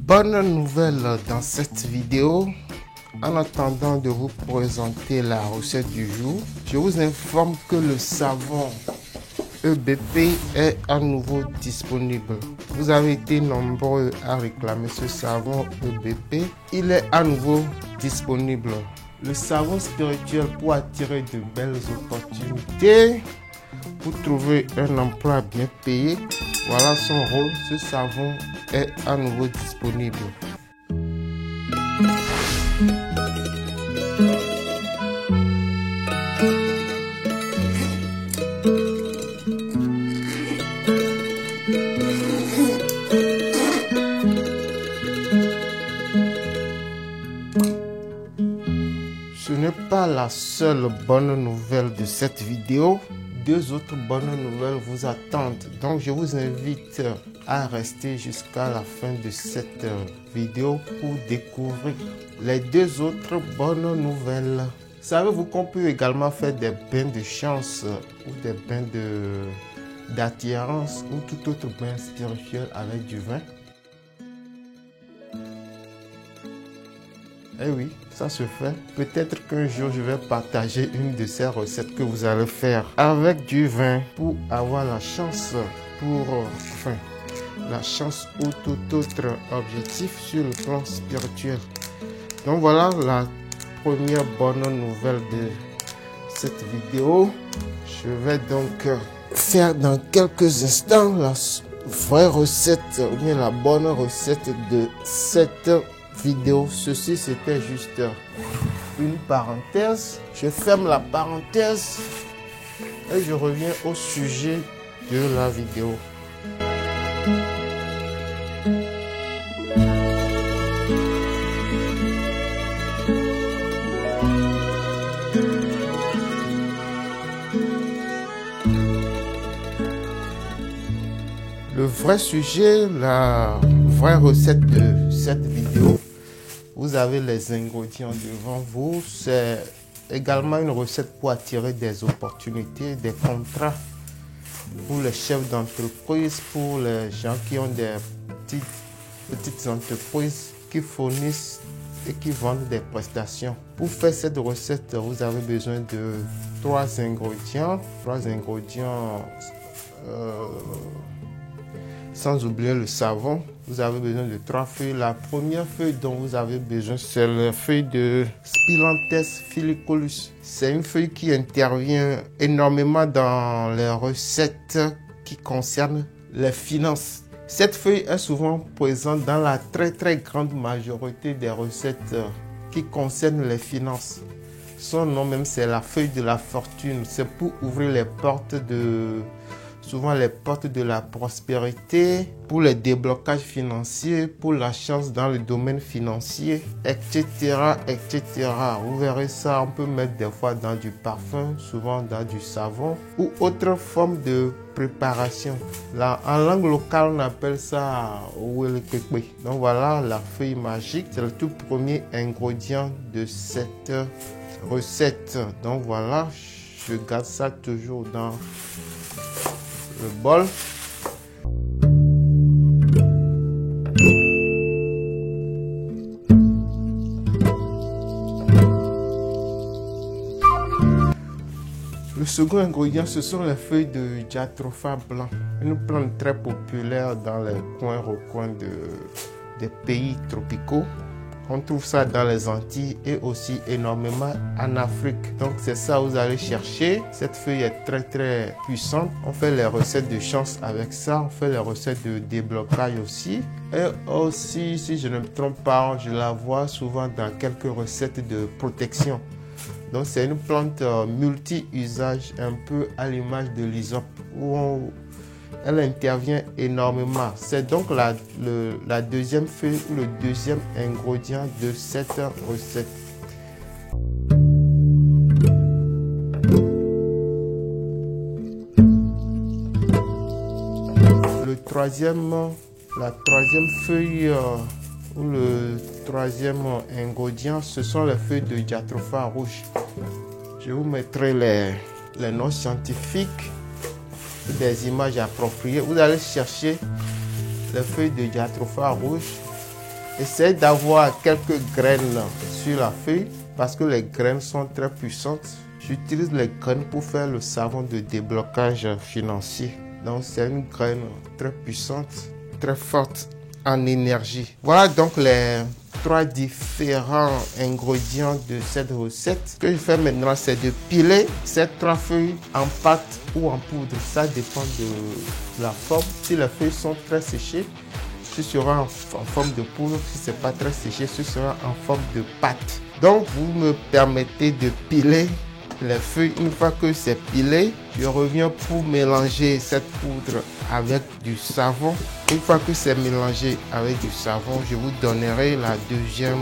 Bonne nouvelle dans cette vidéo. En attendant de vous présenter la recette du jour, je vous informe que le savon EBP est à nouveau disponible. Vous avez été nombreux à réclamer ce savon EBP. Il est à nouveau disponible. Le savon spirituel pour attirer de belles opportunités, pour trouver un emploi bien payé. Voilà son rôle. Ce savon est à nouveau disponible. Ce n'est pas la seule bonne nouvelle de cette vidéo. Deux autres bonnes nouvelles vous attendent. Donc je vous invite à rester jusqu'à la fin de cette vidéo pour découvrir les deux autres bonnes nouvelles. Savez-vous qu'on peut également faire des bains de chance ou des bains d'attirance ou tout autre bain spirituel avec du vin? Eh oui, ça se fait. Peut-être qu'un jour, je vais partager une de ces recettes que vous allez faire avec du vin pour avoir la chance la chance ou tout autre objectif sur le plan spirituel. Donc voilà la première bonne nouvelle de cette vidéo. Je vais donc faire dans quelques instants la vraie recette ou bien la bonne recette de cette vidéo. Ceci c'était juste une parenthèse. Je ferme la parenthèse et je reviens au sujet de la vidéo. Le vrai sujet, la vraie recette de cette vidéo, vous avez les ingrédients devant vous. C'est également une recette pour attirer des opportunités, des contrats pour les chefs d'entreprise, pour les gens qui ont des petites entreprises qui fournissent et qui vendent des prestations. Pour faire cette recette, vous avez besoin de trois ingrédients. Sans oublier le savon. Vous avez besoin de 3 feuilles. La première feuille dont vous avez besoin, c'est la feuille de Spilanthes filicolus. C'est une feuille qui intervient énormément dans les recettes qui concernent les finances. Cette feuille est souvent présente dans la très grande majorité des recettes qui concernent les finances. Son nom même, c'est la feuille de la fortune. C'est pour ouvrir les portes souvent les portes de la prospérité, pour les déblocages financiers, pour la chance dans le domaine financier, etc., etc. Vous verrez ça, on peut mettre des fois dans du parfum, souvent dans du savon ou autre forme de préparation. Là, en langue locale, on appelle ça ouelekekwe. Donc voilà la feuille magique, c'est le tout premier ingrédient de cette recette. Donc voilà, je garde ça toujours dans le bol. Le second ingrédient, ce sont les feuilles de jatropha blanc, une plante très populaire dans les recoins des pays tropicaux. On trouve ça dans les Antilles et aussi énormément en Afrique. Donc c'est ça vous allez chercher. Cette feuille est très puissante. On fait les recettes de chance avec ça. On fait les recettes de déblocage aussi. Et aussi, si je ne me trompe pas, je la vois souvent dans quelques recettes de protection. Donc c'est une plante multi-usage, un peu à l'image de l'hysope, où elle intervient énormément. C'est donc la deuxième feuille ou le deuxième ingrédient de cette recette. La troisième feuille ou le troisième ingrédient, ce sont les feuilles de jatropha rouge. Je vous mettrai les noms scientifiques, des images appropriées. Vous allez chercher les feuilles de jatropha rouge Essayez d'avoir quelques graines sur la feuille parce que les graines sont très puissantes. J'utilise les graines pour faire le savon de déblocage financier. Donc c'est une graine très puissante, très forte en énergie. Voilà donc les 3 différents ingrédients de cette recette. Ce que je fais maintenant, c'est de piler ces 3 feuilles en pâte ou en poudre. Ça dépend de la forme. Si les feuilles sont très séchées, ce sera en forme de poudre. Si ce n'est pas très séché, ce sera en forme de pâte. Donc, vous me permettez de piler les feuilles. Une fois que c'est pilé, je reviens pour mélanger cette poudre avec du savon. Une fois que c'est mélangé avec du savon, je vous donnerai la deuxième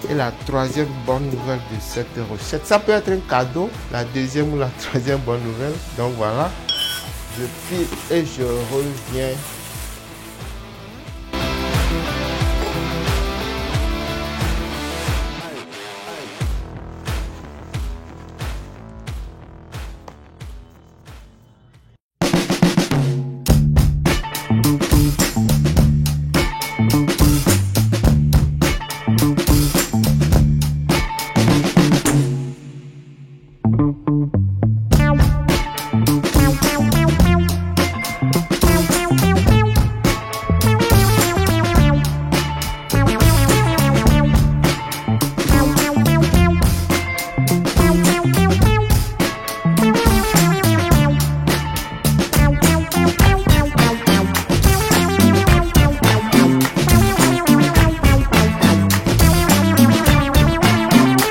et la troisième bonne nouvelle de cette recette. Ça peut être un cadeau, la deuxième ou la troisième bonne nouvelle. Donc voilà, je pile et je reviens.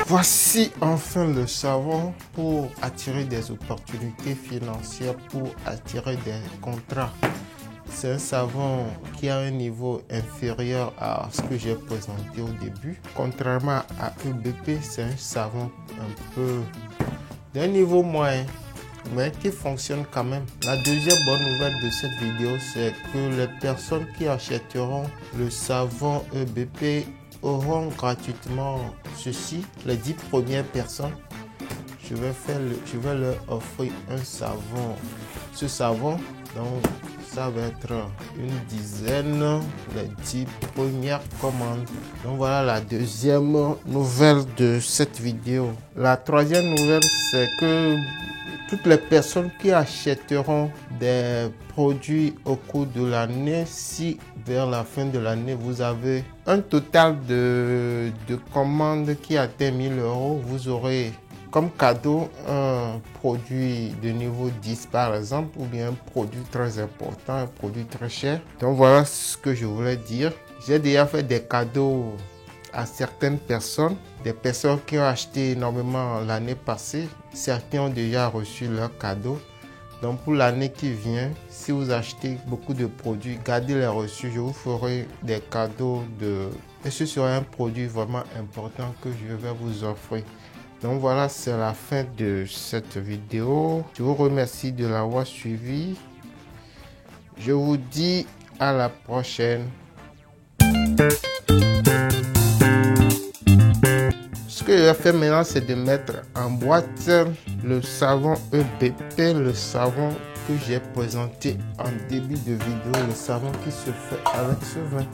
Voici enfin le savon pour attirer des opportunités financières, pour attirer des contrats. C'est un savon qui a un niveau inférieur à ce que j'ai présenté au début. Contrairement à EBP, c'est un savon un peu d'un niveau moyen, mais qui fonctionne quand même. La deuxième bonne nouvelle de cette vidéo, c'est que les personnes qui achèteront le savon EBP auront gratuitement ceci. Les 10 premières personnes, je vais leur offrir un savon. Ce savon, donc ça va être une dizaine, les 10 premières commandes. Donc voilà la deuxième nouvelle de cette vidéo. La troisième nouvelle, c'est que toutes les personnes qui achèteront des produits au cours de l'année, si vers la fin de l'année vous avez un total de commandes qui atteint 1000 €, vous aurez comme cadeau un produit de niveau 10 par exemple, ou bien un produit très important, un produit très cher. Donc voilà ce que je voulais dire. J'ai déjà fait des cadeaux à certaines personnes, des personnes qui ont acheté énormément l'année passée. Certains ont déjà reçu leur cadeau. Donc pour l'année qui vient, si vous achetez beaucoup de produits, gardez les reçus, je vous ferai des cadeaux et ce sera un produit vraiment important que je vais vous offrir. Donc voilà, c'est la fin de cette vidéo. Je vous remercie de l'avoir suivi. Je vous dis à la prochaine. Ce que je vais faire maintenant, c'est de mettre en boîte le savon EBP, le savon que j'ai présenté en début de vidéo, le savon qui se fait avec ce vin.